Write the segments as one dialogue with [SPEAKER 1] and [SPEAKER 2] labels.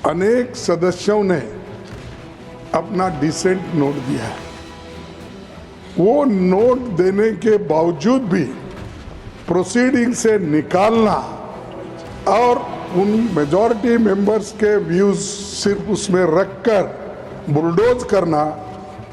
[SPEAKER 1] अनेक सदस्यों ने अपना डिसेंट नोट दिया है। वो नोट देने के बावजूद भी प्रोसीडिंग से निकालना और उन मेजॉरिटी मेंबर्स के व्यूज सिर्फ उसमें रखकर बुलडोज करना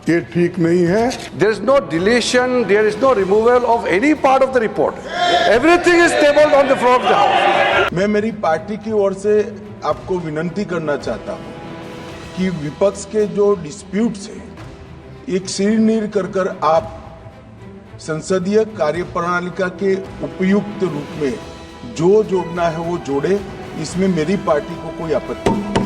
[SPEAKER 1] ये ठीक नहीं है।
[SPEAKER 2] There is no deletion, there is no removal of any part of the report. Everything is tabled on the floor of the house.
[SPEAKER 3] मैं मेरी पार्टी की ओर से आपको विनती करना चाहता हूं कि विपक्ष के जो डिस्प्यूट्स हैं एक सिर कर आप संसदीय कार्यप्रणालिका के उपयुक्त रूप में जो जोड़ना है वो जोड़े, इसमें मेरी पार्टी को कोई आपत्ति नहीं।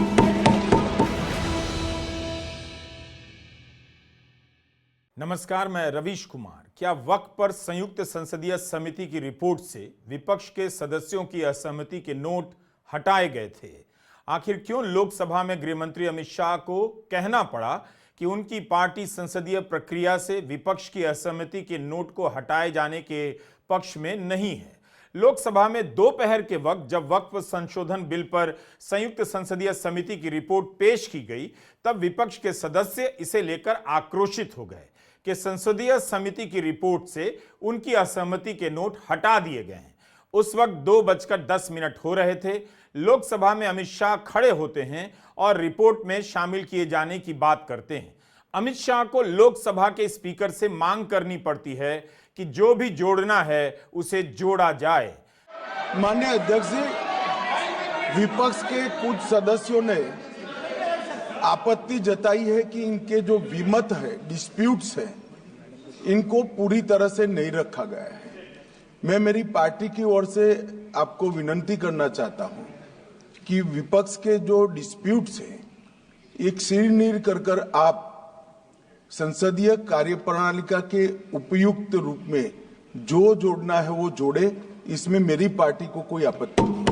[SPEAKER 4] नमस्कार, मैं रवीश कुमार। क्या वक्त पर संयुक्त संसदीय समिति की रिपोर्ट से विपक्ष के सदस्यों की असहमति के नोट हटाए गए थे? आखिर क्यों लोकसभा में गृहमंत्री अमित शाह को कहना पड़ा कि उनकी पार्टी संसदीय प्रक्रिया से विपक्ष की असहमति के नोट को हटाए जाने के पक्ष में नहीं है? लोकसभा में दोपहर के वक्त जब वक्फ संशोधन बिल पर संयुक्त संसदीय समिति की रिपोर्ट पेश की गई, तब विपक्ष के सदस्य इसे लेकर आक्रोशित हो गए कि संसदीय समिति की रिपोर्ट से उनकी असहमति के नोट हटा दिए गए हैं। उस वक्त 2:10 हो रहे थे। लोकसभा में अमित शाह खड़े होते हैं और रिपोर्ट में शामिल किए जाने की बात करते हैं। अमित शाह को लोकसभा के स्पीकर से मांग करनी पड़ती है कि जो भी जोड़ना है उसे जोड़ा जाए।
[SPEAKER 3] माननीय अध्यक्ष जी, विपक्ष के कुछ सदस्यों ने आपत्ति जताई है कि इनके जो विमत है, डिस्प्यूट्स है, इनको पूरी तरह से नहीं रखा गया है। मैं मेरी पार्टी की ओर से आपको विनती करना चाहता हूं कि विपक्ष के जो डिस्प्यूट्स हैं एक सिर कर आप संसदीय कार्यप्रणालिका के उपयुक्त रूप में जो जोड़ना है वो जोड़े, इसमें मेरी पार्टी को कोई आपत्ति नहीं।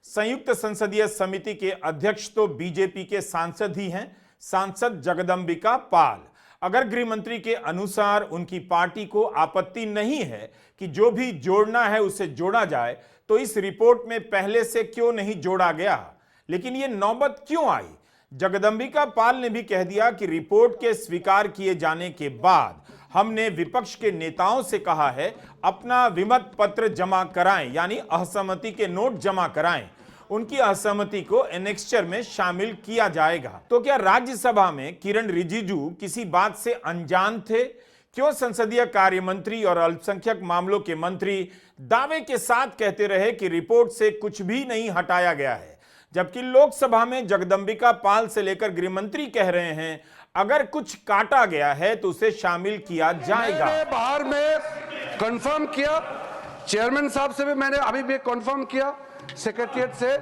[SPEAKER 4] संयुक्त संसदीय समिति के अध्यक्ष तो बीजेपी के सांसद ही हैं, सांसद जगदंबिका पाल। अगर गृह मंत्री के अनुसार उनकी पार्टी को आपत्ति नहीं है कि जो भी जोड़ना है उसे जोड़ा जाए, तो इस रिपोर्ट में पहले से क्यों नहीं जोड़ा गया? लेकिन ये नौबत क्यों आई? जगदंबिका पाल ने भी कह दिया कि रिपोर्ट के स्वीकार किए जाने के बाद हमने विपक्ष के नेताओं से कहा है अपना विमत पत्र जमा कराएं, यानी असहमति के नोट जमा कराएं। उनकी असहमति को एनेक्स्चर में शामिल किया जाएगा। तो क्या राज्यसभा में किरण रिजिजू किसी बात से अनजान थे? क्यों संसदीय कार्य मंत्री और अल्पसंख्यक मामलों के मंत्री दावे के साथ कहते रहे कि रिपोर्ट से कुछ भी नहीं हटाया गया है, जबकि लोकसभा में जगदंबिका पाल से लेकर गृह मंत्री कह रहे हैं अगर कुछ काटा गया है तो उसे शामिल किया जाएगा?
[SPEAKER 2] मैंने बाहर में कंफर्म किया, चेयरमैन साहब से भी मैंने अभी भी कंफर्म किया, सेक्रेटरिएट से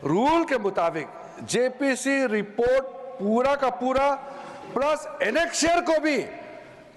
[SPEAKER 2] रूल के मुताबिक जेपीसी रिपोर्ट पूरा का पूरा प्लस एनेक्शियर को भी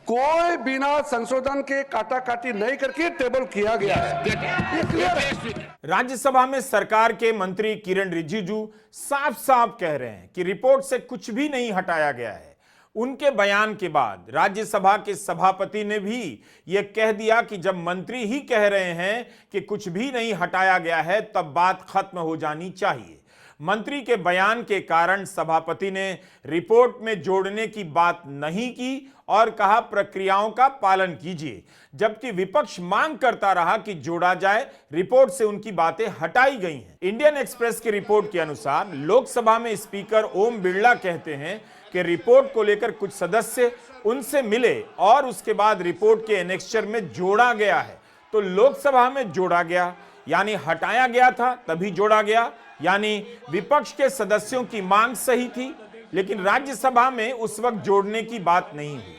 [SPEAKER 2] कोई बिना संशोधन के काटा काटी नहीं करके टेबल किया गया है। ये क्लियर है।
[SPEAKER 4] राज्यसभा में सरकार के मंत्री किरण रिजिजू साफ साफ कह रहे हैं कि रिपोर्ट से कुछ भी नहीं हटाया गया है। उनके बयान के बाद राज्यसभा के सभापति ने भी यह कह दिया कि जब मंत्री ही कह रहे हैं कि कुछ भी नहीं हटाया गया है, तब बात खत्म हो जानी चाहिए। मंत्री के बयान के कारण सभापति ने रिपोर्ट में जोड़ने की बात नहीं की और कहा प्रक्रियाओं का पालन कीजिए, जबकि विपक्ष मांग करता रहा कि जोड़ा जाए। रिपोर्ट से उनकी बातें हटाई गई हैं। इंडियन एक्सप्रेस की रिपोर्ट के अनुसार लोकसभा में स्पीकर ओम बिरला कहते हैं कि रिपोर्ट को लेकर कुछ सदस्य उनसे मिले और उसके बाद रिपोर्ट के एनेक्स्चर में जोड़ा गया है। तो लोकसभा में जोड़ा गया यानी हटाया गया था तभी जोड़ा गया, यानी विपक्ष के सदस्यों की मांग सही थी, लेकिन राज्यसभा में उस वक्त जोड़ने की बात नहीं हुई।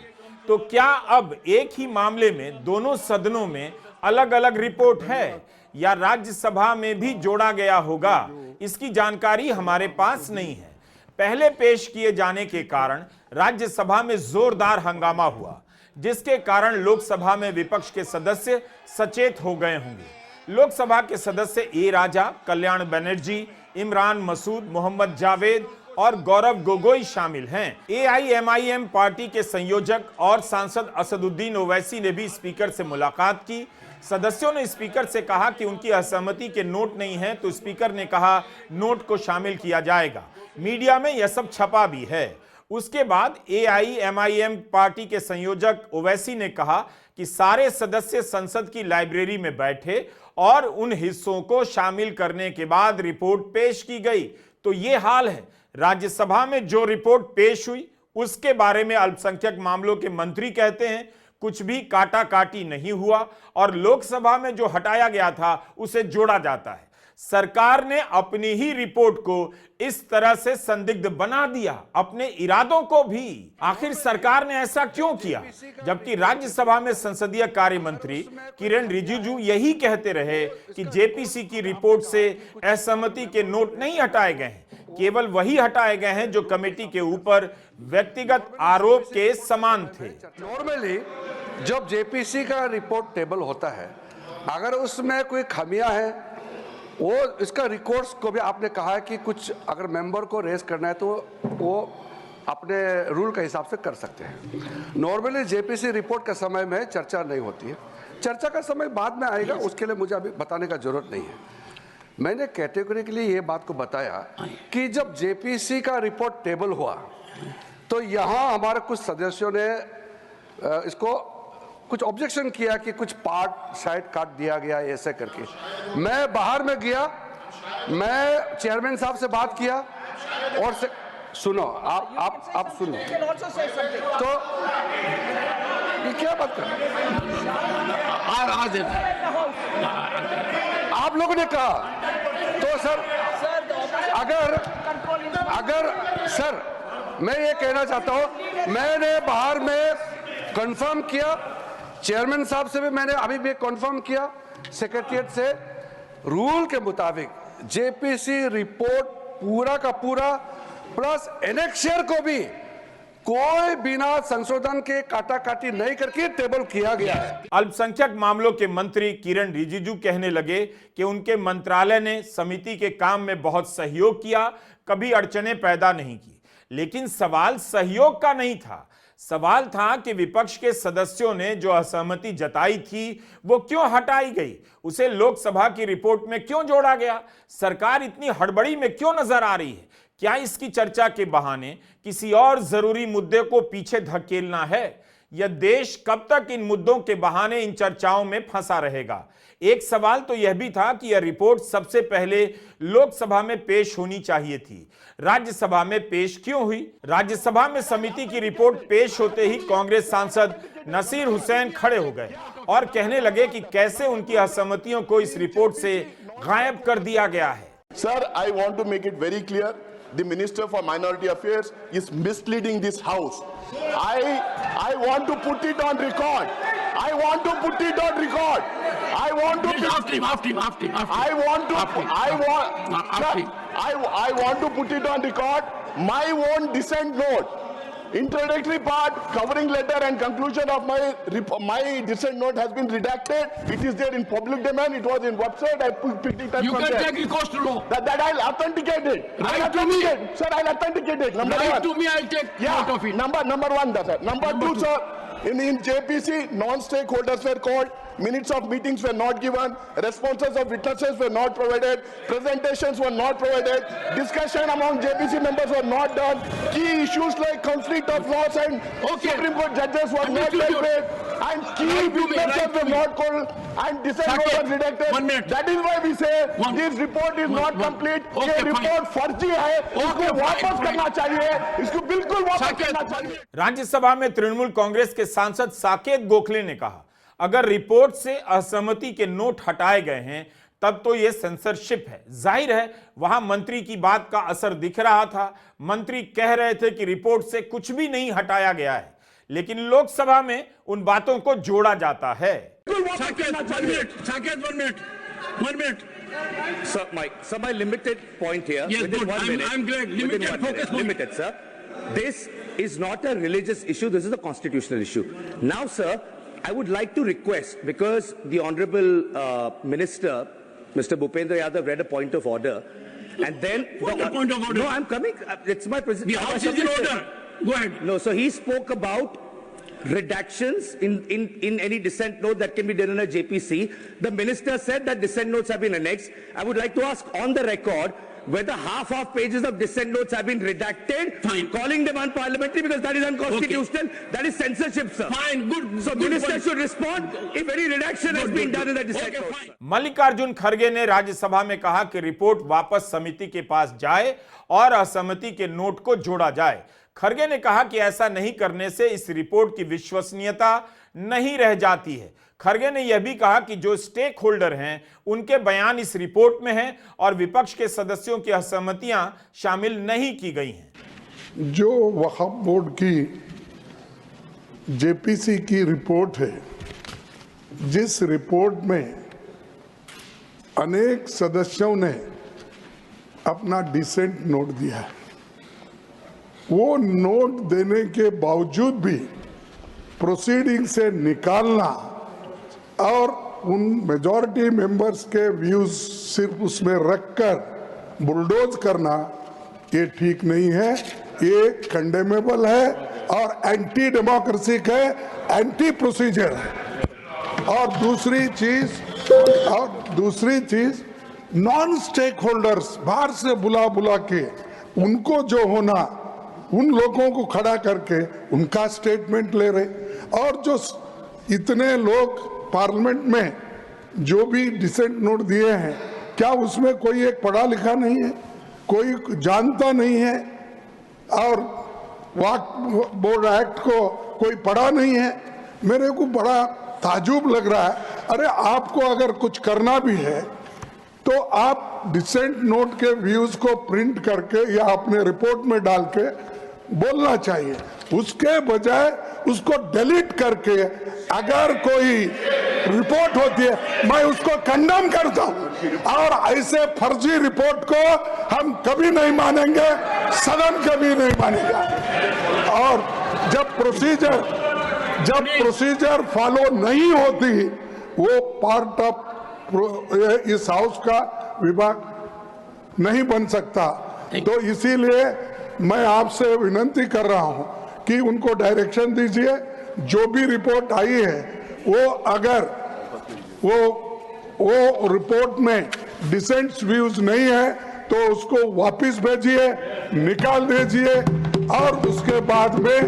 [SPEAKER 4] तो क्या अब एक ही मामले में दोनों सदनों में अलग अलग रिपोर्ट है या राज्यसभा में भी जोड़ा गया होगा? इसकी जानकारी हमारे पास नहीं है। पहले पेश किए जाने के कारण राज्यसभा में जोरदार हंगामा हुआ, जिसके कारण लोकसभा में विपक्ष के सदस्य सचेत हो गए होंगे। लोकसभा के सदस्य ए राजा, कल्याण बनर्जी, इमरान मसूद, मोहम्मद जावेद और गौरव गोगोई शामिल हैं। एआईएमआईएम पार्टी के संयोजक और सांसद असदुद्दीन ओवैसी ने भी स्पीकर से मुलाकात की। सदस्यों ने स्पीकर से कहा कि उनकी असहमति के नोट नहीं है, तो स्पीकर ने कहा नोट को शामिल किया जाएगा। मीडिया में यह सब छपा भी है। उसके बाद AIMIM पार्टी के संयोजक ओवैसी ने कहा कि सारे सदस्य संसद की लाइब्रेरी में बैठे और उन हिस्सों को शामिल करने के बाद रिपोर्ट पेश की गई। तो ये हाल है। राज्यसभा में जो रिपोर्ट पेश हुई उसके बारे में अल्पसंख्यक मामलों के मंत्री कहते हैं कुछ भी काटा काटी नहीं हुआ और लोकसभा में जो हटाया गया था उसे जोड़ा जाता है। सरकार ने अपनी ही रिपोर्ट को इस तरह से संदिग्ध बना दिया, अपने इरादों को भी। आखिर सरकार ने ऐसा क्यों किया, जबकि राज्यसभा में संसदीय कार्य मंत्री किरण रिजिजू यही कहते रहे कि जेपीसी की रिपोर्ट से असहमति के नोट नहीं हटाए गए हैं, केवल वही हटाए गए हैं जो कमेटी के ऊपर व्यक्तिगत आरोप के समान थे।
[SPEAKER 2] नॉर्मली जब जेपीसी का रिपोर्ट टेबल होता है, अगर उसमें कोई खामियां हैं, वो इसका रिकॉर्ड्स को भी आपने कहा है कि कुछ अगर मेंबर को रेस करना है तो वो अपने रूल के हिसाब से कर सकते हैं। नॉर्मली जेपीसी रिपोर्ट के समय में चर्चा नहीं होती है, चर्चा का समय बाद में आएगा, उसके लिए मुझे अभी बताने का जरूरत नहीं है। मैंने कैटेगरी के लिए ये बात को बताया कि जब जेपीसी का रिपोर्ट टेबल हुआ तो यहाँ हमारे कुछ सदस्यों ने इसको कुछ ऑब्जेक्शन किया कि कुछ पार्ट साइड काट दिया गया ऐसे करके। मैं बाहर में गया, मैं चेयरमैन साहब से बात किया और सुनो, आप सुनो तो ये क्या बात कर आप लोगों ने कहा तो सर अगर सर मैं ये कहना चाहता हूं, मैंने बाहर में कंफर्म किया, चेयरमैन साहब से भी मैंने अभी भी कंफर्म किया, सेक्रेटरीट से, रूल के मुताबिक जेपीसी रिपोर्ट पूरा का पूरा प्लस एनेक्शियर को भी कोई बिना संशोधन के काटा काटी नहीं करके टेबल किया गया है।
[SPEAKER 4] अल्पसंख्यक मामलों के मंत्री किरण रिजिजू कहने लगे कि उनके मंत्रालय ने समिति के काम में बहुत सहयोग किया, कभी अड़चने पैदा नहीं की। लेकिन सवाल सहयोग का नहीं था, सवाल था कि विपक्ष के सदस्यों ने जो असहमति जताई थी वो क्यों हटाई गई, उसे लोकसभा की रिपोर्ट में क्यों जोड़ा गया, सरकार इतनी हड़बड़ी में क्यों नजर आ रही है, क्या इसकी चर्चा के बहाने किसी और जरूरी मुद्दे को पीछे धकेलना है, यह देश कब तक इन मुद्दों के बहाने इन चर्चाओं में फंसा रहेगा। एक सवाल तो यह भी था कि यह रिपोर्ट सबसे पहले लोकसभा में पेश होनी चाहिए थी, राज्यसभा में पेश क्यों हुई। राज्यसभा में समिति की रिपोर्ट पेश होते ही कांग्रेस सांसद नसीर हुसैन खड़े हो गए और कहने लगे कि कैसे उनकी असहमतियों को इस रिपोर्ट से गायब कर दिया गया है।
[SPEAKER 5] Sir, I want to make it very clear, the Minister for Minority Affairs is misleading this House. I want to put it on record. I want to put it on record. I want to put it on record. My own dissent note, introductory part, covering letter and conclusion of my dissent note has been redacted. It is there in public domain. It was in website. I picked it up
[SPEAKER 6] You
[SPEAKER 5] from
[SPEAKER 6] can
[SPEAKER 5] there.
[SPEAKER 6] take recourse to law.
[SPEAKER 5] That I'll authenticate it.
[SPEAKER 6] Write to me.
[SPEAKER 5] Sir, I'll authenticate it. Number
[SPEAKER 6] Write
[SPEAKER 5] one.
[SPEAKER 6] to me, I'll take note of it.
[SPEAKER 5] Number one, sir. Number two, sir. In JPC, non-stakeholders were called, minutes of meetings were not given, responses of witnesses were not provided, presentations were not provided, discussion among JPC members were not done, key issues like conflict of laws and Supreme Court judges were not dealt with, and key witnesses were not called, and dissent was redacted.
[SPEAKER 6] 1 minute.
[SPEAKER 5] That is why we say this report is not complete. ये report फर्जी है, इसको वापस करना चाहिए, इसको बिल्कुल वापस करना चाहिए।
[SPEAKER 4] राज्यसभा में तृणमूल कांग्रेस के सांसद साकेत गोखले ने कहा, अगर रिपोर्ट से असहमति के नोट हटाए गए हैं तब तो यह सेंसरशिप है। जाहिर है वहां मंत्री की बात का असर दिख रहा था। मंत्री कह रहे थे कि रिपोर्ट से कुछ भी नहीं हटाया गया है, लेकिन लोकसभा में उन बातों को जोड़ा जाता है।
[SPEAKER 6] One minute.
[SPEAKER 7] Sir, my limited point here.
[SPEAKER 6] Yes,
[SPEAKER 7] within
[SPEAKER 6] good.
[SPEAKER 7] 1 minute.
[SPEAKER 6] I'm glad.
[SPEAKER 7] Within
[SPEAKER 6] Limited
[SPEAKER 7] 1
[SPEAKER 6] focus.
[SPEAKER 7] minute. Limited, sir. This is not a religious issue. This is a constitutional issue. Now, sir, I would like to request, because the Honorable Minister, Mr. Bhupendra Yadav, read a point of order, and then...
[SPEAKER 6] What the point of order?
[SPEAKER 7] No, I'm coming. It's my
[SPEAKER 6] The House is in order. Go ahead.
[SPEAKER 7] No, so he spoke about redactions in any dissent note that can be done in a JPC. The minister said that dissent notes have been annexed. I would like to ask on the record whether half pages of dissent notes have been redacted,
[SPEAKER 6] Fine.
[SPEAKER 7] calling them unparliamentary, because that is unconstitutional. That is censorship, sir.
[SPEAKER 6] Fine, good.
[SPEAKER 7] So
[SPEAKER 6] good
[SPEAKER 7] minister
[SPEAKER 6] point.
[SPEAKER 7] should respond if any redaction has been done in the dissent
[SPEAKER 6] Okay,
[SPEAKER 7] notes.
[SPEAKER 6] fine.
[SPEAKER 4] Mallikarjun खड़गे ने राज्यसभा में कहा कि report वापस समिति के पास जाए और असहमति के नोट को जोड़ा जाए। खड़गे ने कहा कि ऐसा नहीं करने से इस रिपोर्ट की विश्वसनीयता नहीं रह जाती है। खड़गे ने यह भी कहा कि जो स्टेक होल्डर हैं उनके बयान इस रिपोर्ट में हैं और विपक्ष के सदस्यों की असहमतियां शामिल नहीं की गई हैं।
[SPEAKER 1] जो वक्फ बोर्ड की जेपीसी की रिपोर्ट है, जिस रिपोर्ट में अनेक सदस्यों ने अपना डिसेंट नोट दिया है, वो नोट देने के बावजूद भी प्रोसीडिंग से निकालना और उन मेजॉरिटी मेंबर्स के व्यूज सिर्फ उसमें रखकर बुलडोज करना, ये ठीक नहीं है, ये कंडेमेबल है और एंटी डेमोक्रेसिक है, एंटी प्रोसीजर है। और दूसरी चीज नॉन स्टेक होल्डर्स बाहर से बुला के उनको जो होना, उन लोगों को खड़ा करके उनका स्टेटमेंट ले रहे, और जो इतने लोग पार्लियामेंट में जो भी डिसेंट नोट दिए हैं, क्या उसमें कोई एक पढ़ा लिखा नहीं है, कोई जानता नहीं है, और वक्फ बोर्ड एक्ट को कोई पढ़ा नहीं है? मेरे को बड़ा ताजुब लग रहा है। अरे आपको अगर कुछ करना भी है तो आप डिसेंट नोट के व्यूज को प्रिंट करके या अपने रिपोर्ट में डाल के बोलना चाहिए, उसके बजाय उसको डिलीट करके अगर कोई रिपोर्ट होती है मैं उसको कंडेम करता हूं, और ऐसे फर्जी रिपोर्ट को हम कभी नहीं मानेंगे, सदन कभी नहीं मानेगा। और जब प्रोसीजर फॉलो नहीं होती, वो पार्ट ऑफ इस हाउस का विभाग नहीं बन सकता। तो इसीलिए मैं आपसे विनती कर रहा हूं कि उनको डायरेक्शन दीजिए, जो भी रिपोर्ट आई है वो अगर वो रिपोर्ट में डिसेंट व्यूज नहीं है तो उसको वापस भेजिए, निकाल दीजिए, और उसके बाद में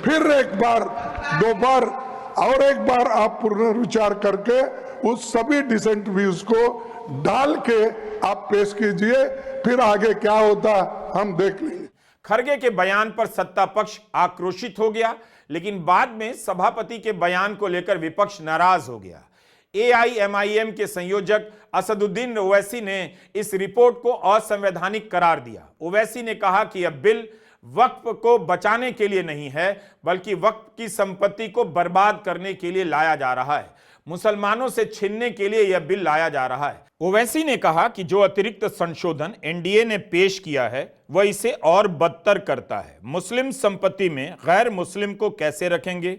[SPEAKER 1] फिर एक बार, दो बार और एक बार आप पुनर्विचार करके उस सभी डिसेंट व्यूज को डाल के आप पेश कीजिए, फिर आगे क्या होता हम देख लेंगे।
[SPEAKER 4] खड़गे के बयान पर सत्ता पक्ष आक्रोशित हो गया, लेकिन बाद में सभापति के बयान को लेकर विपक्ष नाराज हो गया। एआईएमआईएम के संयोजक असदुद्दीन ओवैसी ने इस रिपोर्ट को असंवैधानिक करार दिया। ओवैसी ने कहा कि यह बिल वक्फ को बचाने के लिए नहीं है, बल्कि वक्फ की संपत्ति को बर्बाद करने के लिए लाया जा रहा है, मुसलमानों से छीनने के लिए यह बिल लाया जा रहा है। ओवैसी ने कहा कि जो अतिरिक्त संशोधन एनडीए ने पेश किया है वह इसे और बदतर करता है। मुस्लिम संपत्ति में गैर मुस्लिम को कैसे रखेंगे,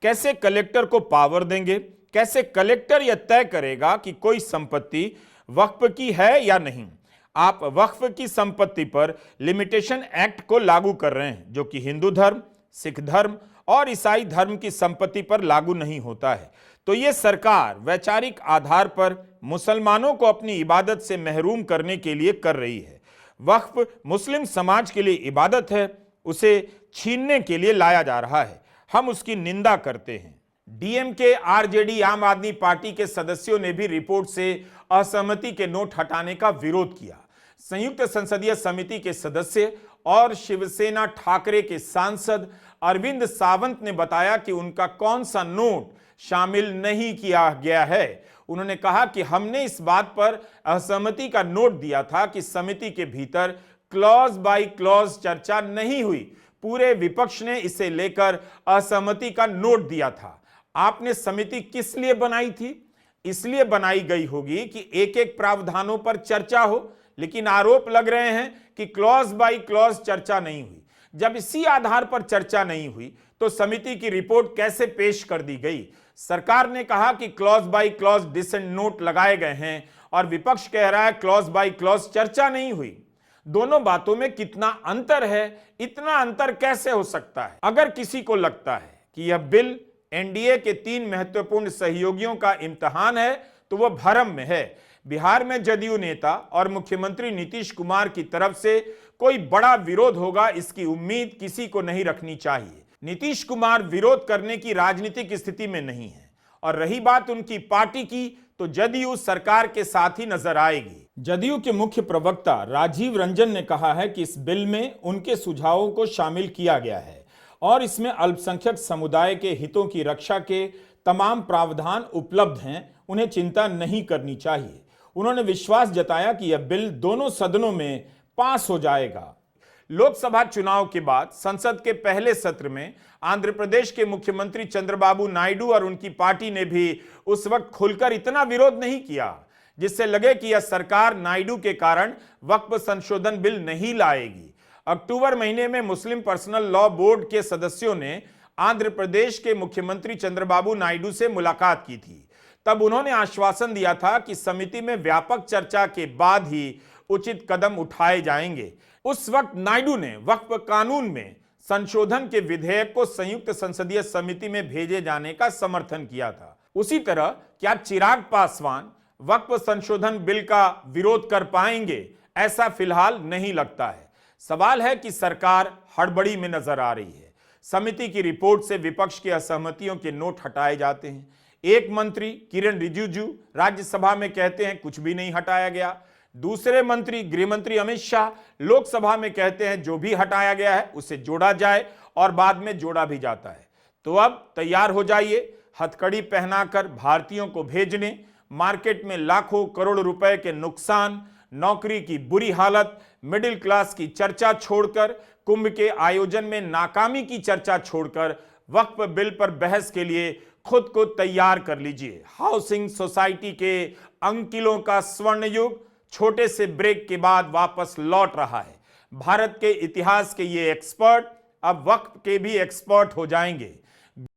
[SPEAKER 4] कैसे कलेक्टर को पावर देंगे, कैसे कलेक्टर यह तय करेगा कि कोई संपत्ति वक्फ की है या नहीं। आप वक्फ की संपत्ति पर लिमिटेशन एक्ट को लागू कर रहे हैं, जो कि हिंदू धर्म, सिख धर्म और ईसाई धर्म की संपत्ति पर लागू नहीं होता है। तो ये सरकार वैचारिक आधार पर मुसलमानों को अपनी इबादत से महरूम करने के लिए कर रही है। वक्फ मुस्लिम समाज के लिए इबादत है, उसे छीनने के लिए लाया जा रहा है। हम उसकी निंदा करते हैं। डीएमके, आरजेडी, आम आदमी पार्टी के सदस्यों ने भी रिपोर्ट से असहमति के नोट हटाने का विरोध किया। संयुक्त संसदीय समिति के सदस्य और शिवसेना ठाकरे के सांसद अरविंद सावंत ने बताया कि उनका कौन सा नोट शामिल नहीं किया गया है। उन्होंने कहा कि हमने इस बात पर असहमति का नोट दिया था कि समिति के भीतर क्लॉज बाय क्लॉज चर्चा नहीं हुई। पूरे विपक्ष ने इसे लेकर असहमति का नोट दिया था। आपने समिति किस लिए बनाई थी? इसलिए बनाई गई होगी कि एक एक प्रावधानों पर चर्चा हो, लेकिन आरोप लग रहे हैं कि क्लॉज बाय क्लॉज चर्चा नहीं हुई। जब इसी आधार पर चर्चा नहीं हुई तो समिति की रिपोर्ट कैसे पेश कर दी गई? सरकार ने कहा कि clause by clause dissent note लगाए गए हैं और विपक्ष कह रहा है क्लॉज बाय क्लॉज चर्चा नहीं हुई। दोनों बातों में कितना अंतर है? इतना अंतर कैसे हो सकता है? अगर किसी को लगता है कि यह बिल एनडीए के 3 महत्वपूर्ण सहयोगियों का इम्तिहान है तो वह भरम में है। बिहार में जदयू नेता और मुख्यमंत्री नीतीश कुमार की तरफ से कोई बड़ा विरोध होगा, इसकी उम्मीद किसी को नहीं रखनी चाहिए। नीतीश कुमार विरोध करने की राजनीतिक स्थिति में नहीं है, और रही बात उनकी पार्टी की, तो जदयू सरकार के साथ ही नजर आएगी। जदयू के मुख्य प्रवक्ता राजीव रंजन ने कहा है कि इस बिल में उनके सुझावों को शामिल किया गया है और इसमें अल्पसंख्यक समुदाय के हितों की रक्षा के तमाम प्रावधान उपलब्ध हैं, उन्हें चिंता नहीं करनी चाहिए। उन्होंने विश्वास जताया कि यह बिल दोनों सदनों में पास हो जाएगा। लोकसभा चुनाव के बाद संसद के पहले सत्र में आंध्र प्रदेश के मुख्यमंत्री चंद्रबाबू नायडू और उनकी पार्टी ने भी उस वक्त खुलकर इतना विरोध नहीं किया जिससे लगे कि यह सरकार नायडू के कारण वक्फ संशोधन बिल नहीं लाएगी। अक्टूबर महीने में मुस्लिम पर्सनल लॉ बोर्ड के सदस्यों ने आंध्र प्रदेश के मुख्यमंत्री चंद्रबाबू नायडू से मुलाकात की थी। तब उन्होंने आश्वासन दिया था कि समिति में व्यापक चर्चा के बाद ही उचित कदम उठाए जाएंगे। उस वक्त नायडू ने वक्फ कानून में संशोधन के विधेयक को संयुक्त संसदीय समिति में भेजे जाने का समर्थन किया था। उसी तरह क्या चिराग पासवान वक्फ संशोधन बिल का विरोध कर पाएंगे? ऐसा फिलहाल नहीं लगता है। सवाल है कि सरकार हड़बड़ी में नजर आ रही है। समिति की रिपोर्ट से विपक्ष की असहमतियों के नोट हटाए जाते हैं। एक मंत्री किरण रिजिजू राज्यसभा में कहते हैं कुछ भी नहीं हटाया गया। दूसरे मंत्री गृह मंत्री अमित शाह लोकसभा में कहते हैं जो भी हटाया गया है उसे जोड़ा जाए, और बाद में जोड़ा भी जाता है। तो अब तैयार हो जाइए, हथकड़ी पहनाकर भारतीयों को भेजने, मार्केट में लाखों करोड़ रुपए के नुकसान, नौकरी की बुरी हालत, मिडिल क्लास की चर्चा छोड़कर, कुंभ के आयोजन में नाकामी की चर्चा छोड़कर वक्फ बिल पर बहस के लिए खुद को तैयार कर लीजिए। हाउसिंग सोसाइटी के अंकिलों का स्वर्ण युग छोटे से ब्रेक के बाद वापस लौट रहा है। भारत के इतिहास के ये एक्सपर्ट अब वक्फ के भी एक्सपर्ट हो जाएंगे।